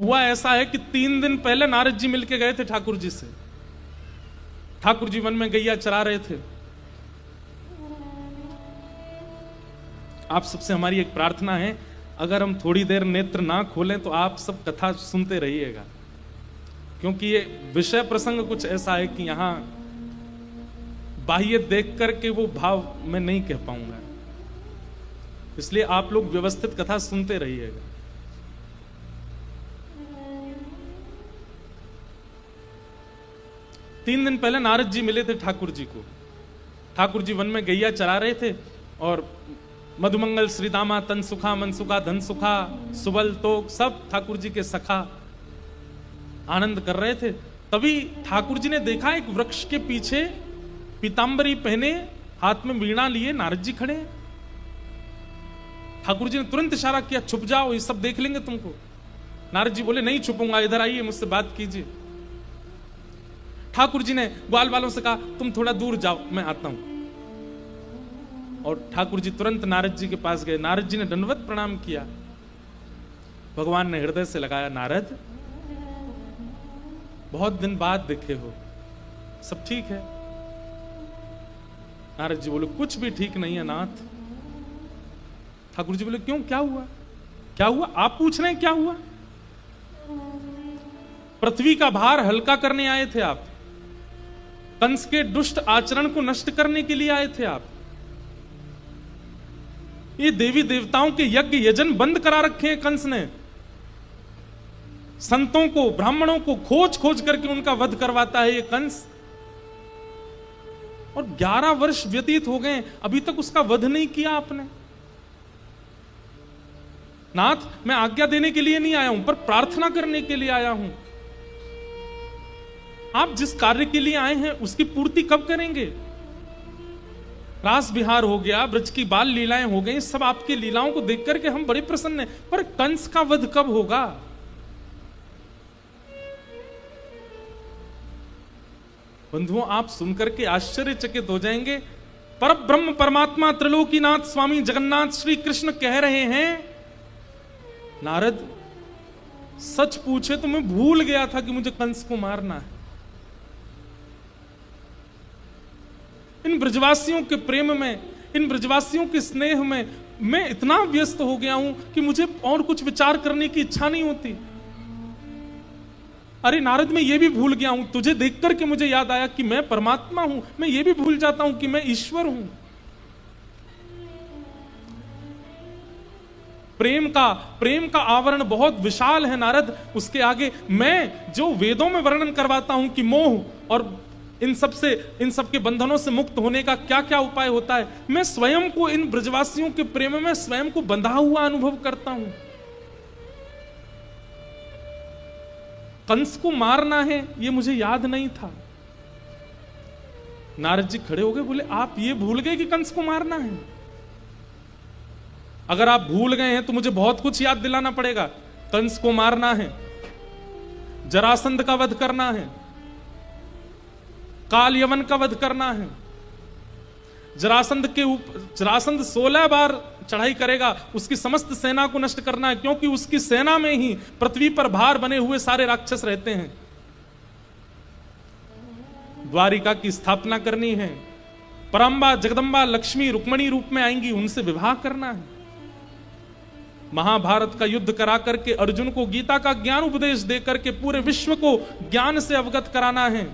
हुआ ऐसा है कि 3 दिन पहले नारद जी मिलके गए थे ठाकुर जी से। ठाकुर जी वन में गैया चरा रहे थे। आप सबसे हमारी एक प्रार्थना है, अगर हम थोड़ी देर नेत्र ना खोलें तो आप सब कथा सुनते रहिएगा, क्योंकि ये विषय प्रसंग कुछ ऐसा है कि यहां बाह्य देख करके वो भाव मैं नहीं कह पाऊंगा, इसलिए आप लोग व्यवस्थित कथा सुनते रहिएगा। तीन दिन पहले नारद जी मिले थे ठाकुर जी को। ठाकुर जी वन में गैया चरा रहे थे और मधुमंगल, श्रीदामा, तन सुखा, मन सुखा, धन सुखा, सुबल तोक सब ठाकुर जी के सखा आनंद कर रहे थे। तभी ठाकुर जी ने देखा एक वृक्ष के पीछे पीतांबरी पहने, हाथ में वीणा लिए नारद जी खड़े। ठाकुर जी ने तुरंत इशारा किया, छुप जाओ, ये सब देख लेंगे तुमको। नारद जी बोले, नहीं छुपूंगा, इधर आइए, मुझसे बात कीजिए। ठाकुर जी ने ग्वाल वालों से कहा, तुम थोड़ा दूर जाओ, मैं आता हूं। और ठाकुर जी तुरंत नारद जी के पास गए। नारद जी ने दंडवत प्रणाम किया। भगवान ने हृदय से लगाया, नारद बहुत दिन बाद दिखे हो, सब ठीक है? नारद जी बोले, कुछ भी ठीक नहीं है नाथ। ठाकुर जी बोले, क्यों, क्या हुआ? क्या हुआ? आप पूछ रहे हैं क्या हुआ? पृथ्वी का भार हल्का करने आए थे आप, कंस के दुष्ट आचरण को नष्ट करने के लिए आए थे आप। ये देवी देवताओं के यज्ञ यजन बंद करा रखे हैं कंस ने। संतों को, ब्राह्मणों को खोज खोज करके उनका वध करवाता है ये कंस। और 11 वर्ष व्यतीत हो गए, अभी तक उसका वध नहीं किया आपने। नाथ, मैं आज्ञा देने के लिए नहीं आया हूं, पर प्रार्थना करने के लिए आया हूं। आप जिस कार्य के लिए आए हैं उसकी पूर्ति कब करेंगे? रास विहार हो गया, ब्रज की बाल लीलाएं हो गई, सब आपकी लीलाओं को देख करके हम बड़े प्रसन्न हैं, पर कंस का वध कब होगा? बंधुओं, आप सुनकर के आश्चर्यचकित हो जाएंगे। परब्रह्म परमात्मा त्रिलोकीनाथ स्वामी जगन्नाथ श्री कृष्ण कह रहे हैं, नारद सच पूछे तो मैं भूल गया था कि मुझे कंस को मारना है। इन ब्रजवासियों के प्रेम में, इन ब्रजवासियों के स्नेह में मैं इतना व्यस्त हो गया हूं कि मुझे और कुछ विचार करने की इच्छा नहीं होती। अरे नारद, मैं ये भी भूल गया हूं, तुझे देख करके मुझे याद आया कि मैं परमात्मा हूं। मैं ये भी भूल जाता हूं कि मैं ईश्वर हूं। प्रेम का आवरण बहुत विशाल है नारद। उसके आगे मैं जो वेदों में वर्णन करवाता हूं कि मोह और इन सब के बंधनों से मुक्त होने का क्या क्या उपाय होता है, मैं स्वयं को इन ब्रजवासियों के प्रेम में स्वयं को बंधा हुआ अनुभव करता हूं। कंस को मारना है ये मुझे याद नहीं था। नारद जी खड़े हो गए, बोले, आप ये भूल गए कि कंस को मारना है? अगर आप भूल गए हैं तो मुझे बहुत कुछ याद दिलाना पड़ेगा। कंस को मारना है, जरासंध का वध करना है, काल यवन का वध करना है। जरासंध 16 बार चढ़ाई करेगा, उसकी समस्त सेना को नष्ट करना है, क्योंकि उसकी सेना में ही पृथ्वी पर भार बने हुए सारे राक्षस रहते हैं। द्वारिका की स्थापना करनी है, परम्बा, जगदम्बा, लक्ष्मी, रुक्मणी रूप में आएंगी, उनसे विवाह करना है। महाभारत का युद्ध करा करके अर्जुन को गीता का ज्ञान उपदेश दे करके पूरे विश्व को ज्ञान से अवगत कराना है।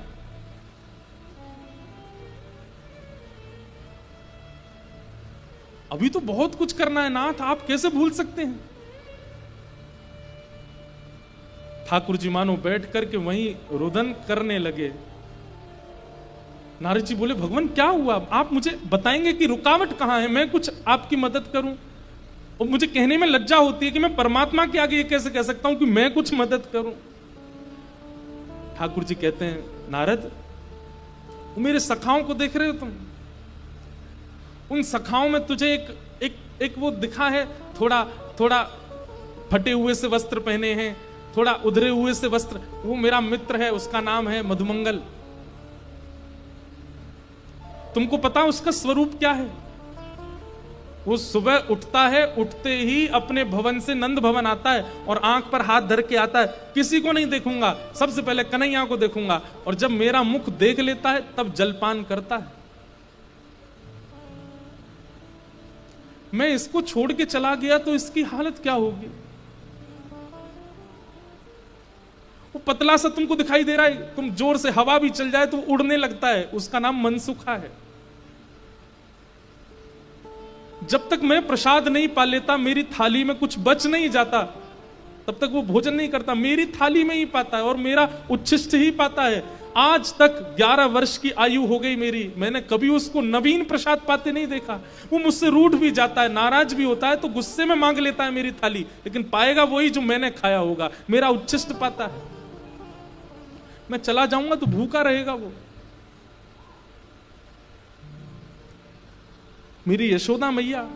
अभी तो बहुत कुछ करना है नाथ, आप कैसे भूल सकते हैं? ठाकुर जी मानो बैठ करके वहीं रुदन करने लगे। नारद जी बोले, भगवान क्या हुआ? आप मुझे बताएंगे कि रुकावट कहां है, मैं कुछ आपकी मदद करूं। और मुझे कहने में लज्जा होती है कि मैं परमात्मा के आगे ये कैसे कह सकता हूं कि मैं कुछ मदद करूं। ठाकुर जी कहते हैं, नारद, वो मेरे सखाओं को देख रहे हो तुम? उन सखाओं में तुझे एक वो दिखा है, थोड़ा फटे हुए से वस्त्र पहने हैं, थोड़ा उधरे हुए से वस्त्र, वो मेरा मित्र है, उसका नाम है मधुमंगल। तुमको पता उसका स्वरूप क्या है? वो सुबह उठता है, उठते ही अपने भवन से नंद भवन आता है और आंख पर हाथ धर के आता है, किसी को नहीं देखूंगा, सबसे पहले कन्हैया को देखूंगा, और जब मेरा मुख देख लेता है तब जलपान करता है। मैं इसको छोड़ के चला गया तो इसकी हालत क्या होगी? वो पतला सा तुमको दिखाई दे रहा है, तुम जोर से हवा भी चल जाए तो उड़ने लगता है, उसका नाम मनसुखा है। जब तक मैं प्रसाद नहीं पा लेता, मेरी थाली में कुछ बच नहीं जाता, तब तक वो भोजन नहीं करता, मेरी थाली में ही पाता है और मेरा उच्छिष्ट ही पाता है। आज तक 11 वर्ष की आयु हो गई मेरी, मैंने कभी उसको नवीन प्रसाद पाते नहीं देखा। वो मुझसे रूठ भी जाता है, नाराज भी होता है तो गुस्से में मांग लेता है मेरी थाली, लेकिन पाएगा वही जो मैंने खाया होगा, मेरा उच्छिष्ट पाता है। मैं चला जाऊंगा तो भूखा रहेगा वो। मेरी यशोदा मैया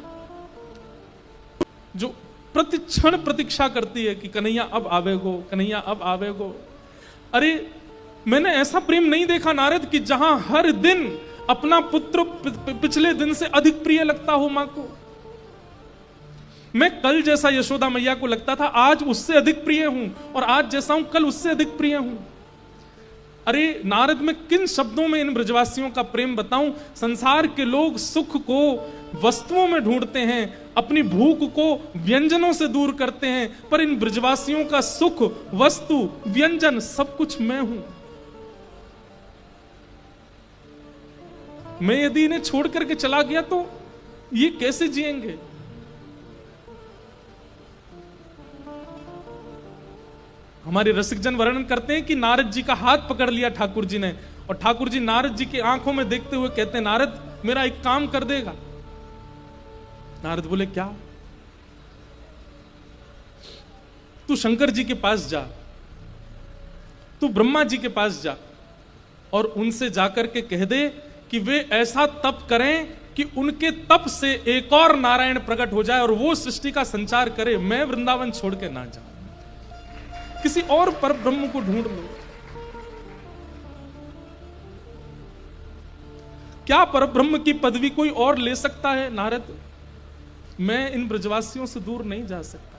जो प्रतिक्षण प्रतीक्षा करती है कि कन्हैया अब आवेगो, कन्हैया अब आवेगो। अरे मैंने ऐसा प्रेम नहीं देखा नारद कि जहां हर दिन अपना पुत्र पिछले दिन से अधिक प्रिय लगता हो मां को। मैं कल जैसा यशोदा मैया को लगता था, आज उससे अधिक प्रिय हूं, और आज जैसा हूं कल उससे अधिक प्रिय हूं। अरे नारद, मैं किन शब्दों में इन ब्रजवासियों का प्रेम बताऊं? संसार के लोग सुख को वस्तुओं में ढूंढते हैं, अपनी भूख को व्यंजनों से दूर करते हैं, पर इन ब्रजवासियों का सुख, वस्तु, व्यंजन सब कुछ मैं हूं। मैं यदि इन्हें छोड़ करके चला गया तो ये कैसे जिएंगे? हमारे रसिक जन वर्णन करते हैं कि नारद जी का हाथ पकड़ लिया ठाकुर जी ने, और ठाकुर जी नारद जी की आंखों में देखते हुए कहते हैं, नारद मेरा एक काम कर देगा। नारद बोले, क्या? तू शंकर जी के पास जा, तू ब्रह्मा जी के पास जा, और उनसे जाकर के कह दे कि वे ऐसा तप करें कि उनके तप से एक और नारायण प्रकट हो जाए और वो सृष्टि का संचार करे। मैं वृंदावन छोड़ के ना जाऊं, किसी और पर ब्रह्म को ढूंढ लो। क्या पर ब्रह्म की पदवी कोई और ले सकता है? नारद, मैं इन ब्रजवासियों से दूर नहीं जा सकता।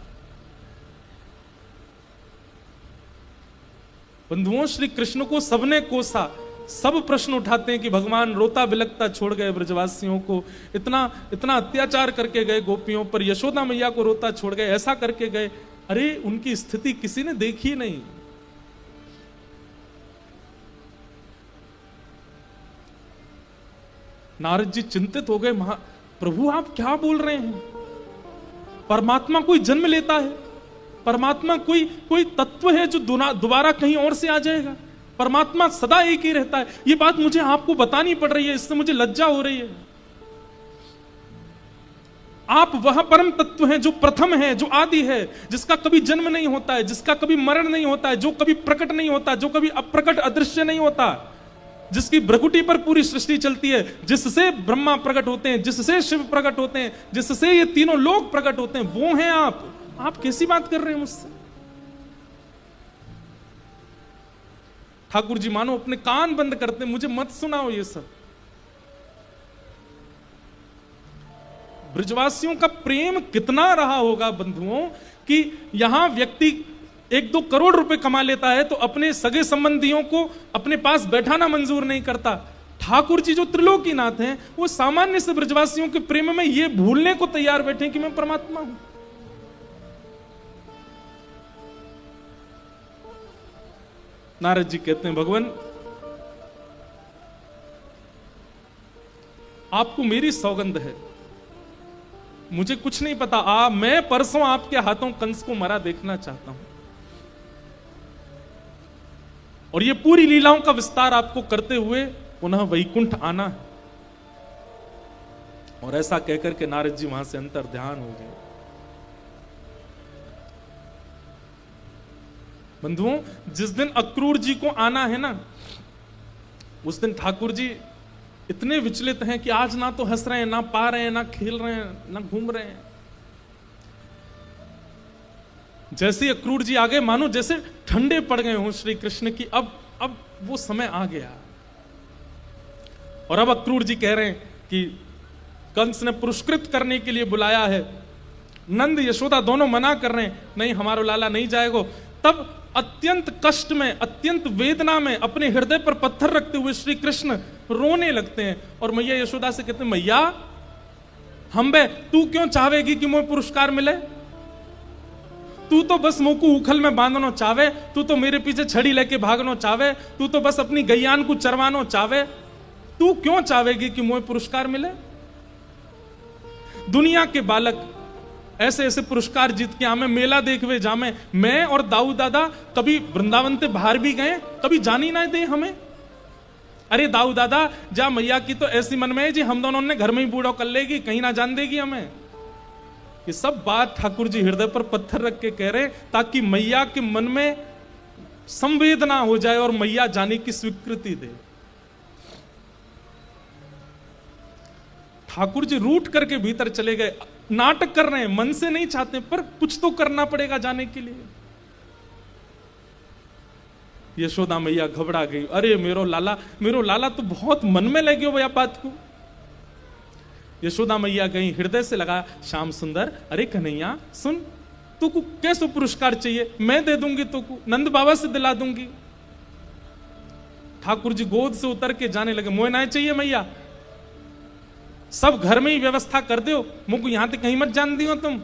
बंधुओं, श्री कृष्ण को सबने कोसा, सब प्रश्न उठाते हैं कि भगवान रोता बिलखता छोड़ गए ब्रजवासियों को, इतना इतना अत्याचार करके गए गोपियों पर, यशोदा मैया को रोता छोड़ गए, ऐसा करके गए। अरे उनकी स्थिति किसी ने देखी नहीं। नारद जी चिंतित हो गए, प्रभु आप क्या बोल रहे हैं? परमात्मा कोई जन्म लेता है? परमात्मा कोई तत्व है जो दोबारा कहीं और से आ जाएगा? परमात्मा सदा एक ही रहता है। ये बात मुझे आपको बतानी पड़ रही है, इससे मुझे लज्जा हो रही है। आप वह परम तत्व हैं जो प्रथम है, जो आदि है, जिसका कभी जन्म नहीं होता है, जिसका कभी मरण नहीं होता है, जो कभी प्रकट नहीं होता, जो कभी अप्रकट अदृश्य नहीं होता, जिसकी भ्रकुटी पर पूरी सृष्टि चलती है, जिससे ब्रह्मा प्रकट होते हैं, जिससे शिव प्रकट होते हैं, जिससे ये तीनों लोग प्रकट होते हैं, वो हैं आप। आप कैसी बात कर रहे हैं मुझसे? ठाकुर जी मानो अपने कान बंद करते, मुझे मत सुनाओ ये सब। ब्रजवासियों का प्रेम कितना रहा होगा बंधुओं कि यहां व्यक्ति 1-2 करोड़ रुपए कमा लेता है तो अपने सगे संबंधियों को अपने पास बैठाना मंजूर नहीं करता। ठाकुर जी जो त्रिलोकीनाथ हैं, वो सामान्य से ब्रजवासियों के प्रेम में ये भूलने को तैयार बैठे कि मैं परमात्मा हूं। नारद जी कहते हैं, भगवान आपको मेरी सौगंध है, मुझे कुछ नहीं पता। मैं परसों आपके हाथों कंस को मरा देखना चाहता हूं, और ये पूरी लीलाओं का विस्तार आपको करते हुए पुनः वैकुंठ आना है। और ऐसा कहकर के नारद जी वहां से अंतर ध्यान हो गए। बंधुओं, जिस दिन अक्रूर जी को आना है ना, उस दिन ठाकुर जी इतने विचलित हैं कि आज ना तो हंस रहे हैं, ना पा रहे हैं, ना खेल रहे हैं, ना घूम रहे हैं। जैसे ही अक्रूर जी आ गए, मानो जैसे ठंडे पड़ गए हों श्री कृष्ण की, अब वो समय आ गया। और अब अक्रूर जी कह रहे हैं कि कंस ने पुरस्कृत करने के लिए बुलाया है, नंद यशोदा दोनों मना कर रहे हैं, नहीं हमारो लाला नहीं जाएगो। तब अत्यंत कष्ट में, अत्यंत वेदना में अपने हृदय पर पत्थर रखते हुए श्री कृष्ण रोने लगते हैं और मैया यशोदा से कहते हैं, मैया हम बे तू क्यों चाहेगी कि मुझे पुरस्कार मिले? तू तो बस मुंह को उखल में बांधना चाहे, तू तो मेरे पीछे छड़ी लेके भागना चाहे, तू तो बस अपनी गैयान को चरवाना चाहे, तू क्यों चाहेगी कि मुझे पुरस्कार मिले? दुनिया के बालक ऐसे ऐसे पुरस्कार जीत के आमे, मेला देखवे जामे, मैं और दाऊ दादा कभी वृंदावन से बाहर भी गए, कभी जानी ना दे हमें। अरे दाऊ दादा जा मैया की तो ऐसी मन में है जी हम दोनों ने घर में ही बूढ़ा कर लेगी, कहीं ना जान देगी हमें। ये सब बात ठाकुर जी हृदय पर पत्थर रख के कह रहे ताकि मैया के मन में संवेदना हो जाए और मैया जाने की स्वीकृति दे। ठाकुर जी रूठ करके भीतर चले गए, नाटक कर रहे हैं, मन से नहीं चाहते पर कुछ तो करना पड़ेगा जाने के लिए। यशोदा मैया घबरा गई, अरे मेरो लाला तो बहुत मन में लगे हो भैया बात को। यशोदा मैया गई, हृदय से लगा, श्याम सुंदर, अरे कन्हैया सुन, तू को कैसे पुरस्कार चाहिए मैं दे दूंगी, तू को नंद बाबा से दिला दूंगी। ठाकुर जी गोद से उतर के जाने लगे, मोह ना चाहिए मैया, सब घर में ही व्यवस्था कर दो, मुझको यहां तक कहीं मत जान दियो तुम।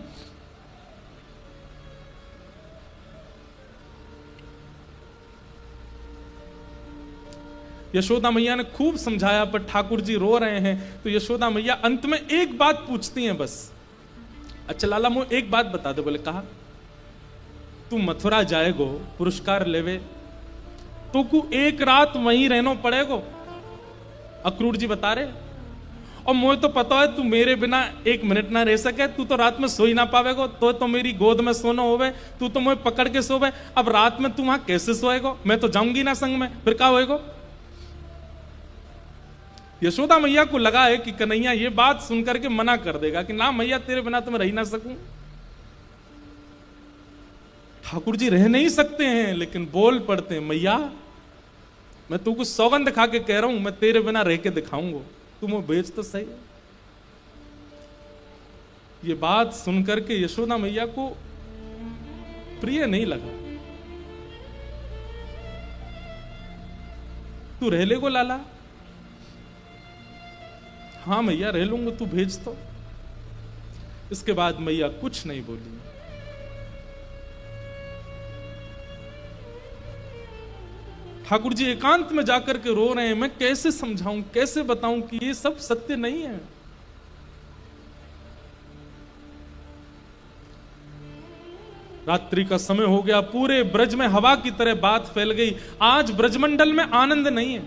यशोदा मैया ने खूब समझाया पर ठाकुर जी रो रहे हैं, तो यशोदा मैया अंत में एक बात पूछती हैं बस, अच्छा लाला मुझे एक बात बता दे। बोले कहा, तू मथुरा जाएगो पुरस्कार लेवे तो को एक रात वहीं रहना पड़ेगो। अक्रूर जी बता रहे, और मुझे तो पता है तू मेरे बिना एक मिनट ना रह सके, तू तो रात में सो ही ना पावेगो, तो मेरी गोद में सोना होवे, तू तो मुझे पकड़ के सोवे, अब रात में तू वहां कैसे सोएगो? मैं तो जाऊंगी ना संग में, फिर क्या होएगो? यशोदा मैया को लगा है कि कन्हैया ये बात सुनकर के मना कर देगा कि ना मैया तेरे बिना तो मैं रह ना सकूं। ठाकुर जी रह नहीं सकते हैं लेकिन बोल पड़ते हैं, मैया मैं तू कुछ सौगंध खा के कह रहा हूं, मैं तेरे बिना रह के दिखाऊंगा, तुम वो बेच तो सही। ये बात सुनकर के यशोदा मैया को प्रिय नहीं लगा। तू रह लेगो लाला? हाँ मैया रह लूंगा, तू भेज तो। इसके बाद मैया कुछ नहीं बोली। ठाकुर जी एकांत में जाकर के रो रहे हैं, मैं कैसे समझाऊं, कैसे बताऊं कि ये सब सत्य नहीं है। रात्रि का समय हो गया, पूरे ब्रज में हवा की तरह बात फैल गई। आज ब्रजमंडल में आनंद नहीं है।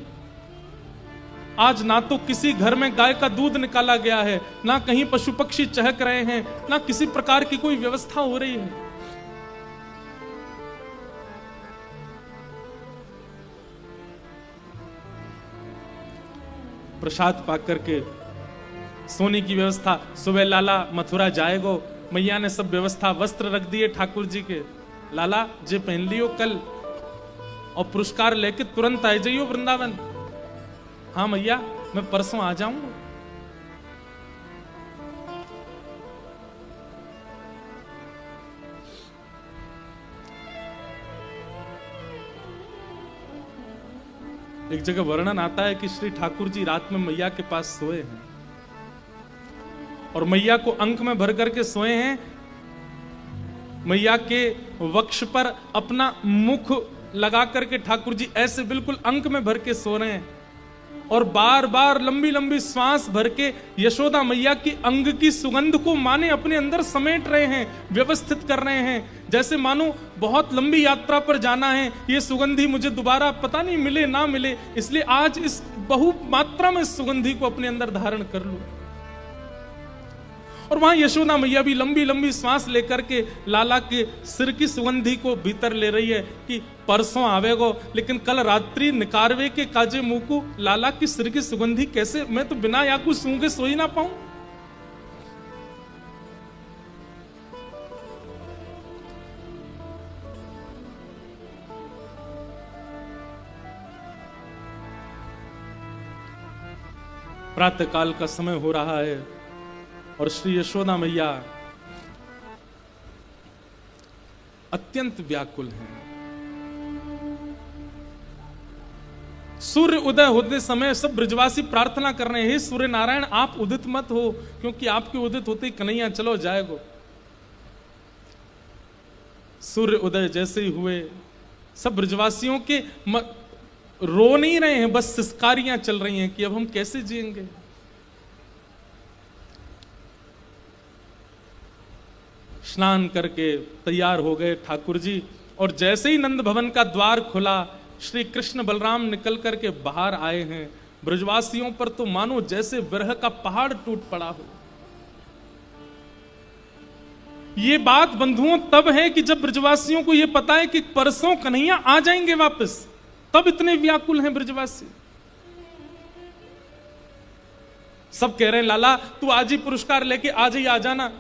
आज ना तो किसी घर में गाय का दूध निकाला गया है, ना कहीं पशु पक्षी चहक रहे हैं, ना किसी प्रकार की कोई व्यवस्था हो रही है। प्रसाद पाकर के सोने की व्यवस्था, सुबह लाला मथुरा जाएगो, मैया ने सब व्यवस्था, वस्त्र रख दिए ठाकुर जी के, लाला जे पहन लियो कल और पुरस्कार लेके तुरंत आ जाइयो वृंदावन। हाँ मैया मैं परसों आ जाऊंगा। एक जगह वर्णन आता है कि श्री ठाकुर जी रात में मैया के पास सोए हैं और मैया को अंक में भर करके सोए हैं। मैया के वक्ष पर अपना मुख लगा करके ठाकुर जी ऐसे बिल्कुल अंक में भर के सो रहे हैं और बार बार लंबी लंबी श्वास भर के यशोदा मैया की अंग की सुगंध को माने अपने अंदर समेट रहे हैं, व्यवस्थित कर रहे हैं, जैसे मानो बहुत लंबी यात्रा पर जाना है, ये सुगंधी मुझे दोबारा पता नहीं मिले ना मिले, इसलिए आज इस बहु मात्रा में सुगंधी को अपने अंदर धारण कर लूं। और वहां यशोदा मैया भी लंबी लंबी श्वास लेकर के लाला के सिर की सुगंधी को भीतर ले रही है कि परसों आवेगो, लेकिन कल रात्रि निकारवे के काजे मुंह को लाला की सिर की सुगंधी कैसे, मैं तो बिना या कुछ सूंघे सो ही ना पाऊं। प्रातः काल का समय हो रहा है, और श्री यशोदा मैया अत्यंत व्याकुल हैं। सूर्य उदय होते समय सब ब्रजवासी प्रार्थना कर रहे हैं, हे सूर्य नारायण आप उदित मत हो, क्योंकि आपके उदित होते ही कन्हैया चलो जाएगो। सूर्य उदय जैसे ही हुए सब ब्रजवासियों के रो नहीं रहे हैं, बस सिस्कारियां चल रही हैं कि अब हम कैसे जिएंगे। स्नान करके तैयार हो गए ठाकुर जी, और जैसे ही नंद भवन का द्वार खुला, श्री कृष्ण बलराम निकल करके बाहर आए हैं। ब्रजवासियों पर तो मानो जैसे विरह का पहाड़ टूट पड़ा हो। ये बात बंधुओं तब है कि जब ब्रजवासियों को यह पता है कि परसों कन्हैया आ जाएंगे वापस, तब इतने व्याकुल हैं ब्रजवासी। सब कह रहे हैं लाला तू आज ही पुरस्कार लेके आज ही आ जाना।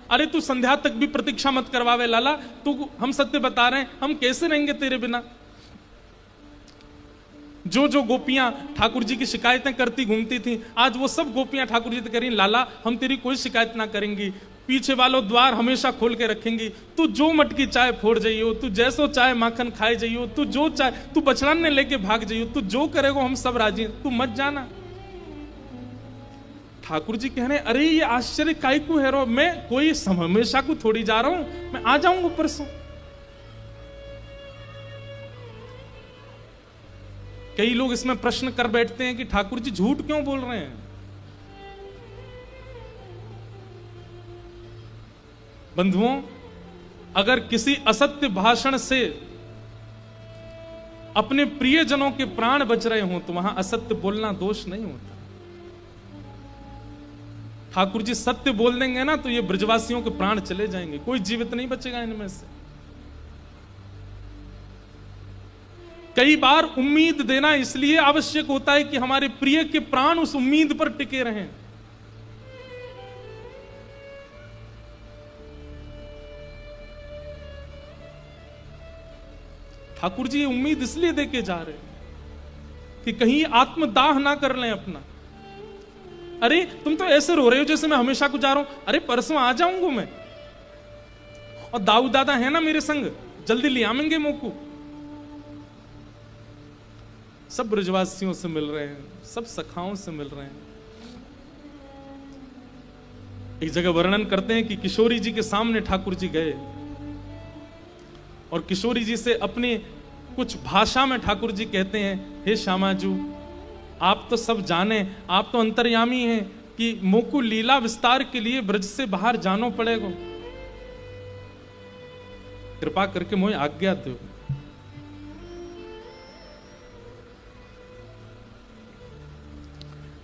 अरे तू संध्या तक भी प्रतीक्षा मत करवावे लाला, तू हम सत्य बता रहे हैं, हम कैसे रहेंगे तेरे बिना। जो जो गोपियां ठाकुर जी की शिकायतें करती घूमती थी, आज वो सब गोपियां ठाकुर जी से कह रही लाला हम तेरी कोई शिकायत ना करेंगी, पीछे वालों द्वार हमेशा खोल के रखेंगी, तू जो मटकी चाय फोड़ जाइयो, तू जैसो चाय माखन खाए जाइयो, तू जो चाय तू बछड़ाने लेके भाग जाइयो, तू जो करेगो हम सब राजी, तू मत जाना। ठाकुर जी कह रहे अरे ये आश्चर्य काय को है रो, मैं कोई हमेशा को थोड़ी जा रहा हूं, मैं आ जाऊंगा परसों। कई लोग इसमें प्रश्न कर बैठते हैं कि ठाकुर जी झूठ क्यों बोल रहे हैं। बंधुओं, अगर किसी असत्य भाषण से अपने प्रियजनों के प्राण बच रहे हों तो वहां असत्य बोलना दोष नहीं होता। ठाकुर जी सत्य बोल देंगे ना तो ये ब्रजवासियों के प्राण चले जाएंगे, कोई जीवित नहीं बचेगा इनमें से। कई बार उम्मीद देना इसलिए आवश्यक होता है कि हमारे प्रिय के प्राण उस उम्मीद पर टिके रहें। ठाकुर जी ये उम्मीद इसलिए देके जा रहे हैं कि कहीं आत्मदाह ना कर लें अपना। अरे तुम तो ऐसे रो रहे हो जैसे मैं हमेशा को जा रहा हूं, अरे परसों आ जाऊंगा मैं, और दाऊ दादा है ना मेरे संग, जल्दी ले आवेंगे मोकू। सब ब्रजवासियों से मिल रहे हैं, सब सखाओं से मिल रहे हैं। एक जगह वर्णन करते हैं कि किशोरी जी के सामने ठाकुर जी गए और किशोरी जी से अपनी कुछ भाषा में ठाकुर जी कहते हैं, हे श्यामाजू आप तो सब जाने, आप तो अंतर्यामी हैं कि मोकू लीला विस्तार के लिए ब्रज से बाहर जानो पड़ेगा, कृपा करके मोहे आज्ञा दो।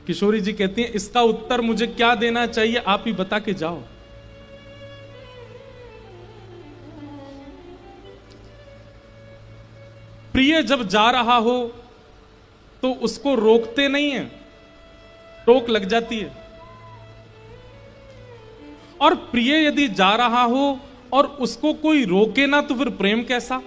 किशोरी जी कहती हैं इसका उत्तर मुझे क्या देना चाहिए, आप ही बता के जाओ। प्रिय जब जा रहा हो तो उसको रोकते नहीं है, टोक लग जाती है। और प्रिय यदि जा रहा हो और उसको कोई रोके ना तो फिर प्रेम कैसा।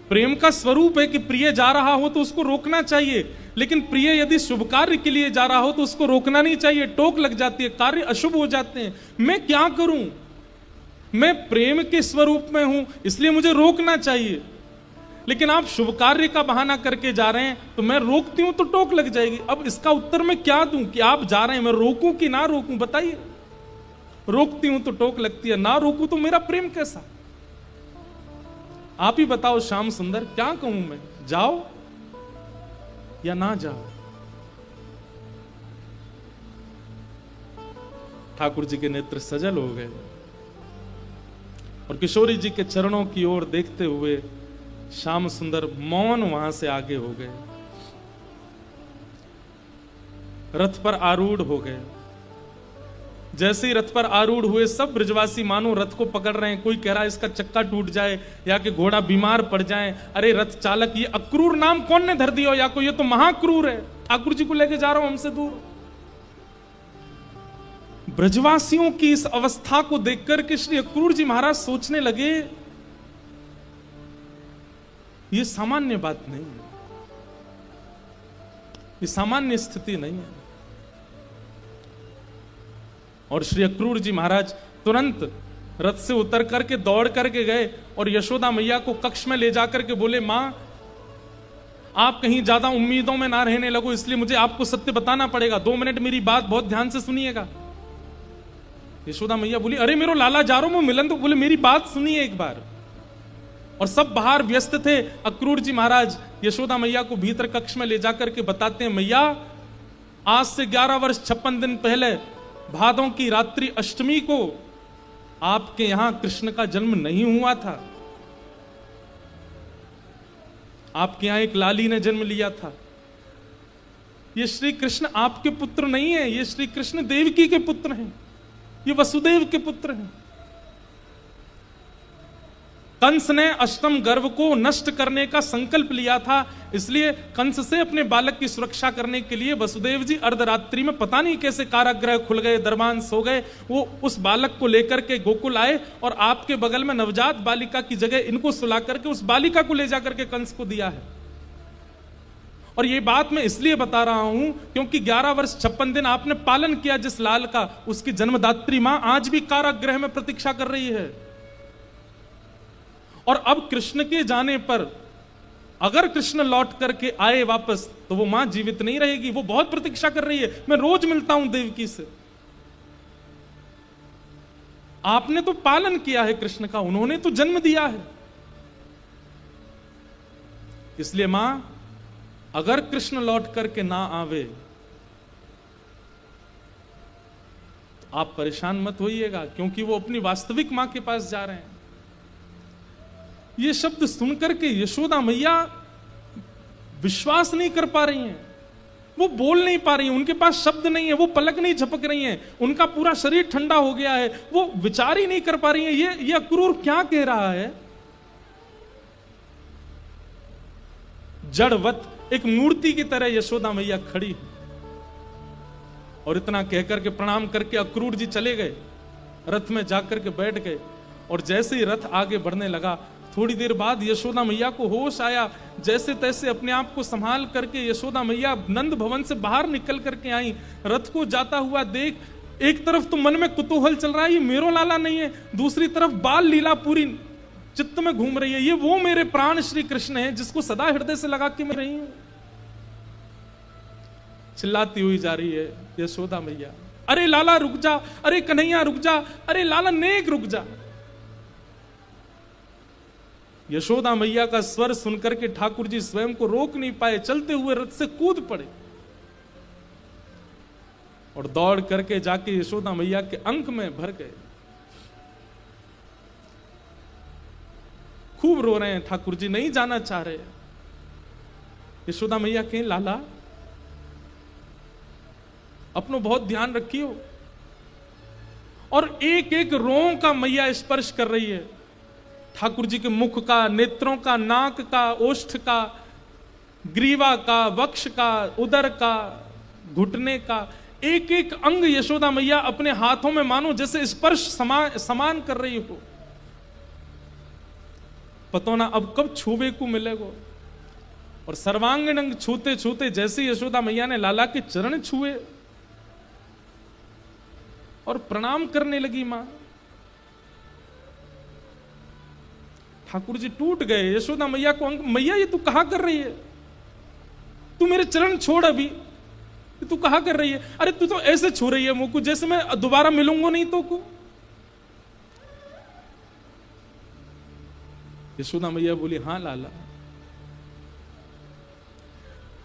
प्रेम का स्वरूप है कि प्रिय जा रहा हो तो उसको रोकना चाहिए, लेकिन प्रिय यदि शुभ कार्य के लिए जा रहा हो तो उसको रोकना नहीं चाहिए, टोक लग जाती है, कार्य अशुभ हो जाते हैं। मैं क्या करूं, मैं प्रेम के स्वरूप में हूं इसलिए मुझे रोकना चाहिए, लेकिन आप शुभ कार्य का बहाना करके जा रहे हैं तो मैं रोकती हूं तो टोक लग जाएगी। अब इसका उत्तर मैं क्या दूं कि आप जा रहे हैं, मैं रोकूं कि ना रोकूं, बताइए। रोकती हूं तो टोक लगती है, ना रोकूं तो मेरा प्रेम कैसा। आप ही बताओ श्याम सुंदर, क्या कहूं मैं, जाओ या ना जाओ। ठाकुर जी के नेत्र सजल हो गए और किशोरी जी के चरणों की ओर देखते हुए श्याम सुंदर मौन वहां से आगे हो गए, रथ पर आरूढ़ हो गए। जैसे ही रथ पर आरूढ़ हुए सब ब्रजवासी मानो रथ को पकड़ रहे हैं, कोई कह रहा है इसका चक्का टूट जाए या कि घोड़ा बीमार पड़ जाए। अरे रथ चालक, ये अक्रूर नाम कौन ने धर दिया, या कोई ये तो महाक्रूर है, ठाकुर जी को लेके जा रहा हूं हमसे दूर। ब्रजवासियों की इस अवस्था को देखकर के श्री अक्रूर जी महाराज सोचने लगे ये सामान्य बात नहीं है, ये सामान्य स्थिति नहीं है। और श्री अक्रूर जी महाराज तुरंत रथ से उतर करके दौड़ करके गए और यशोदा मैया को कक्ष में ले जाकर के बोले, मां आप कहीं ज्यादा उम्मीदों में ना रहने लगो, इसलिए मुझे आपको सत्य बताना पड़ेगा, 2 मिनट मेरी बात बहुत ध्यान से सुनिएगा। यशोदा मैया बोली, अरे मेरो लाला जा रहा हूं मिलन, तो बोले मेरी बात सुनिए एक बार। और सब बाहर व्यस्त थे। अक्रूर जी महाराज यशोदा मैया को भीतर कक्ष में ले जाकर के बताते हैं, मैया आज से 11 वर्ष 56 दिन पहले भादों की रात्रि अष्टमी को आपके यहां कृष्ण का जन्म नहीं हुआ था, आपके यहां एक लाली ने जन्म लिया था। ये श्री कृष्ण आपके पुत्र नहीं है, ये श्री कृष्ण देवकी के पुत्र हैं, ये वसुदेव के पुत्र हैं। कंस ने अष्टम गर्भ को नष्ट करने का संकल्प लिया था, इसलिए कंस से अपने बालक की सुरक्षा करने के लिए वसुदेव जी अर्धरात्रि में पता नहीं कैसे कारागृह खुल गए, दरबान सो गए, वो उस बालक को लेकर के गोकुल आए और आपके बगल में नवजात बालिका की जगह इनको सुला करके उस बालिका को ले जाकर के कंस को दिया है। और ये बात मैं इसलिए बता रहा हूं क्योंकि 11 वर्ष 56 दिन आपने पालन किया जिस लाल का, उसकी जन्मदात्री मां आज भी कारागृह में प्रतीक्षा कर रही है। और अब कृष्ण के जाने पर अगर कृष्ण लौट करके आए वापस तो वो मां जीवित नहीं रहेगी, वो बहुत प्रतीक्षा कर रही है। मैं रोज मिलता हूं देवकी से। आपने तो पालन किया है कृष्ण का, उन्होंने तो जन्म दिया है, इसलिए मां अगर कृष्ण लौट करके ना आवे तो आप परेशान मत होइएगा, क्योंकि वो अपनी वास्तविक मां के पास जा रहे हैं। ये शब्द सुनकर के यशोदा मैया विश्वास नहीं कर पा रही हैं, वो बोल नहीं पा रही हैं, उनके पास शब्द नहीं है, वो पलक नहीं झपक रही हैं, उनका पूरा शरीर ठंडा हो गया है, वो विचार ही नहीं कर पा रही हैं ये अक्रूर क्या कह रहा है। जड़वत एक मूर्ति की तरह यशोदा मैया खड़ी और इतना कहकर के प्रणाम करके अक्रूर जी चले गए, रथ में जाकर के बैठ गए। और जैसे ही रथ आगे बढ़ने लगा, थोड़ी देर बाद यशोदा मैया को होश आया, जैसे तैसे अपने आप को संभाल करके यशोदा मैया नंद भवन से बाहर निकल करके आई। रथ को जाता हुआ देख, एक तरफ तो मन में कुतूहल चल रहा है ये मेरो लाला नहीं है, दूसरी तरफ बाल लीला पूरी चित्त में घूम रही है, ये वो मेरे प्राण श्री कृष्ण है जिसको सदा हृदय से लगा के मैं रही हूं। चिल्लाती हुई जा रही है यशोदा मैया, अरे लाला रुक जा, अरे कन्हैया रुक जा, अरे लाला नेक रुक जा। यशोदा मैया का स्वर सुनकर के ठाकुर जी स्वयं को रोक नहीं पाए, चलते हुए रथ से कूद पड़े और दौड़ करके जाके यशोदा मैया के अंक में भर गए। खूब रो रहे हैं ठाकुर जी, नहीं जाना चाह रहे। यशोदा मैया कहें, लाला अपनो बहुत ध्यान रखियो। और एक एक रों का मैया स्पर्श कर रही है, ठाकुर जी के मुख का, नेत्रों का, नाक का, ओष्ठ का, ग्रीवा का, वक्ष का, उदर का, घुटने का, एक एक अंग यशोदा मैया अपने हाथों में मानो जैसे स्पर्श समान कर रही हो। पतो ना अब कब छूवे को मिलेगो। और सर्वांगीण अंग छूते छूते जैसे यशोदा मैया ने लाला के चरण छुए और प्रणाम करने लगी मां, ठाकुर जी टूट गए। यशोदा मैया को मैया ये तू कहा कर रही है, तू मेरे चरण छोड़, अभी तू कहा कर रही है, अरे तू तो ऐसे छू रही है मुंह को जैसे मैं दोबारा मिलूंगा नहीं तो को। यशोदा मैया बोली, हाँ लाला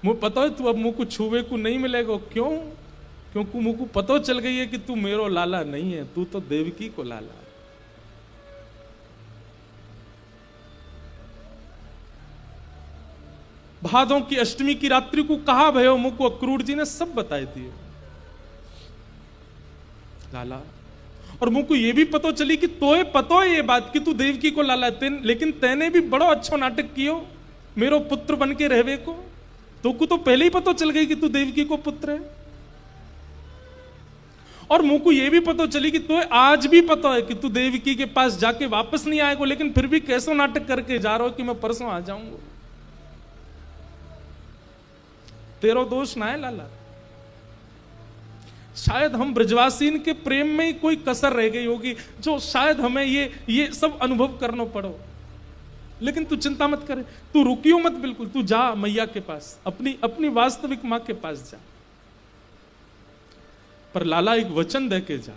मुझे पता है तू अब मुंह को छुवे को नहीं मिलेगा। क्यों? क्योंकि मुंह को पता चल गई है कि तू मेरो लाला नहीं है, तू तो देवकी को लाला। भादों की अष्टमी की रात्रि को कहा भयो मुंह को अक्रूर जी ने सब बताए दिए लाला। और मुंह को यह भी पता चली कि तोए पतो है ये बात कि तू देवकी को लाला, लेकिन तेने भी बड़ो अच्छा नाटक कियो मेरो पुत्र बन के रहवे को। तो को तो पहले ही पता चल गई कि तू देवकी को पुत्र है। और मुंह को यह भी पता चली कि तो आज भी पता है कि तू देवकी के पास जाके वापस नहीं आएगा, लेकिन फिर भी कैसो नाटक करके जा रहा हो कि मैं परसों आ जाऊंगा। तेरो दोष ना है लाला, शायद हम ब्रजवासीन के प्रेम में ही कोई कसर रह गई होगी जो शायद हमें ये सब अनुभव करना पड़ो। लेकिन तू चिंता मत करे, तू रुकियो मत बिल्कुल, तू जा मैया के पास, अपनी वास्तविक मां के पास जा। पर लाला एक वचन दे के जा,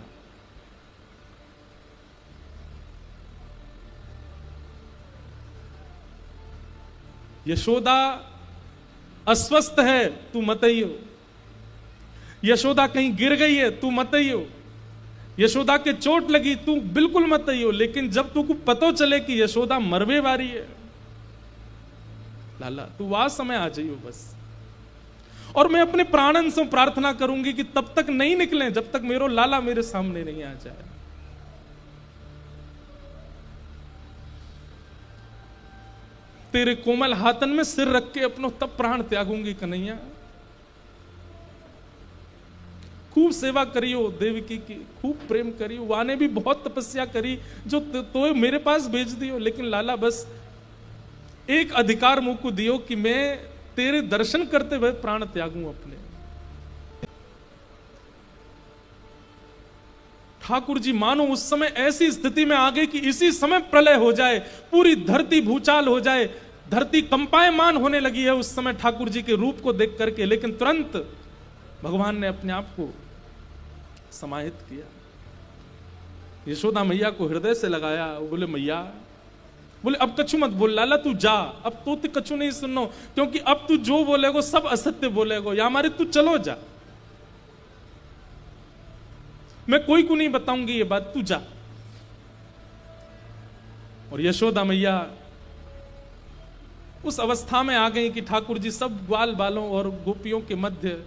यशोदा अस्वस्थ है तू मत आइयो, यशोदा कहीं गिर गई है तू मत आइयो, यशोदा के चोट लगी तू बिल्कुल मत आइयो, लेकिन जब तू को पतो चले कि यशोदा मरवे वारी है लाला तू वह समय आ जाइयो बस। और मैं अपने प्राणन से प्रार्थना करूंगी कि तब तक नहीं निकले जब तक मेरो लाला मेरे सामने नहीं आ जाए। तेरे कोमल हाथन में सिर रख के अपनो तब प्राण त्यागूंगी कन्हैया। खूब सेवा करियो देवकी की, खूब प्रेम करियो, वाने भी बहुत तपस्या करी जो तो मेरे पास भेज दियो, लेकिन लाला बस एक अधिकार मुझको दियो कि मैं तेरे दर्शन करते हुए प्राण त्यागूं अपने। ठाकुर जी मानो उस समय ऐसी स्थिति में आ गए कि इसी समय प्रलय हो जाए, पूरी धरती भूचाल हो जाए, धरती कंपायमान होने लगी है उस समय ठाकुर जी के रूप को देख करके। लेकिन तुरंत भगवान ने अपने आप को समाहित किया, यशोदा मैया को हृदय से लगाया। वो बोले मैया, बोले अब कछु मत बोल लाला, तू जा, अब तो कछु नहीं सुनो, क्योंकि अब तू जो बोलेगो सब असत्य बोलेगो, या हमारे तू चलो जा, मैं कोई को नहीं बताऊंगी ये बात, तू जा। और यशोदा मैया उस अवस्था में आ गई कि ठाकुर जी सब ग्वाल बालों और गोपियों के मध्य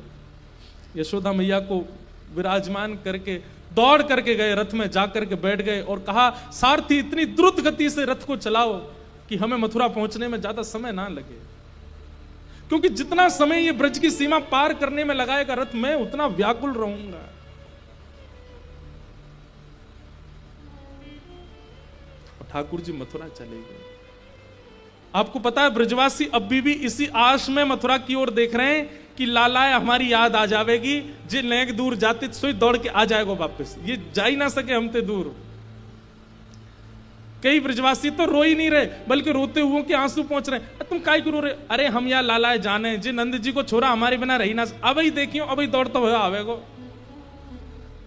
यशोदा मैया को विराजमान करके दौड़ करके गए, रथ में जाकर के बैठ गए और कहा सारथी इतनी द्रुत गति से रथ को चलाओ कि हमें मथुरा पहुंचने में ज्यादा समय ना लगे, क्योंकि जितना समय ये ब्रज की सीमा पार करने में लगाएगा रथ में उतना व्याकुल रहूंगा। ठाकुर जी मथुरा चले गए। आपको पता है ब्रजवासी अभी भी इसी आश में मथुरा की ओर देख रहे हैं कि लाला हमारी याद आ जावेगी, जे लेग दूर जाते सोई दौड़ के आ जाएगा वापस, ये जा ही ना सके हमते दूर। कई ब्रजवासी तो रो ही नहीं रहे बल्कि रोते हुए के आंसू पहुंच रहे हैं। तुम काय रो रहे, अरे हम यहाँ लाला जाने जे नंद जी को छोरा हमारे बिना रही ना, अब ही देखियो अब ही दौड़ता हुआ आवेगो।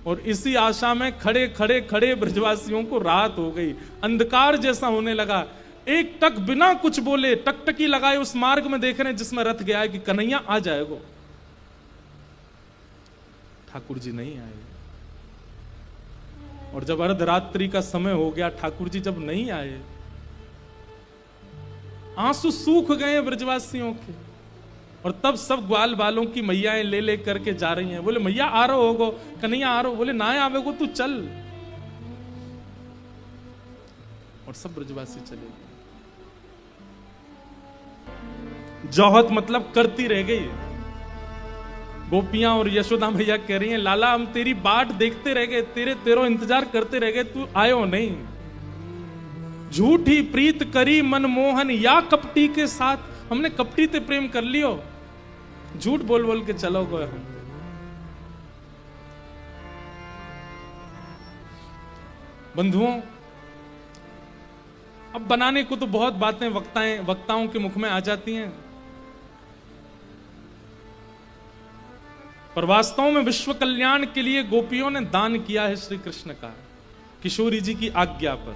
और इसी आशा में खड़े खड़े खड़े ब्रजवासियों को रात हो गई, अंधकार जैसा होने लगा। एक टक बिना कुछ बोले टकटकी लगाए उस मार्ग में देख रहे हैं जिसमें रथ गया है कि कन्हैया आ जाएगा। ठाकुर जी नहीं आए, और जब अर्धरात्रि का समय हो गया ठाकुर जी जब नहीं आए, आंसू सूख गए ब्रजवासियों के। और तब सब ग्वाल बालों की मैयाएं ले ले करके जा रही हैं। बोले मैया आ रहो होगो, कन्हैया आ रहो, बोले ना आवेगो तू चल। और सब ब्रजवासी चले गए। जौहत मतलब करती रह गई। गोपियां और यशोदा मैया कह रही हैं लाला हम तेरी बाट देखते रह गए, तेरो इंतजार करते रह गए, तू आयो नहीं। झूठी प्रीत करी मनमोहन या कपटी के साथ, हमने कपटी ते प्रेम कर लियो, झूठ बोल बोल के चलो गए हम। बंधुओं, अब बनाने को तो बहुत बातें वक्ताओं के मुख में आ जाती हैं, पर वास्तव में विश्व कल्याण के लिए गोपियों ने दान किया है श्री कृष्ण का, किशोरी जी की आज्ञा पर।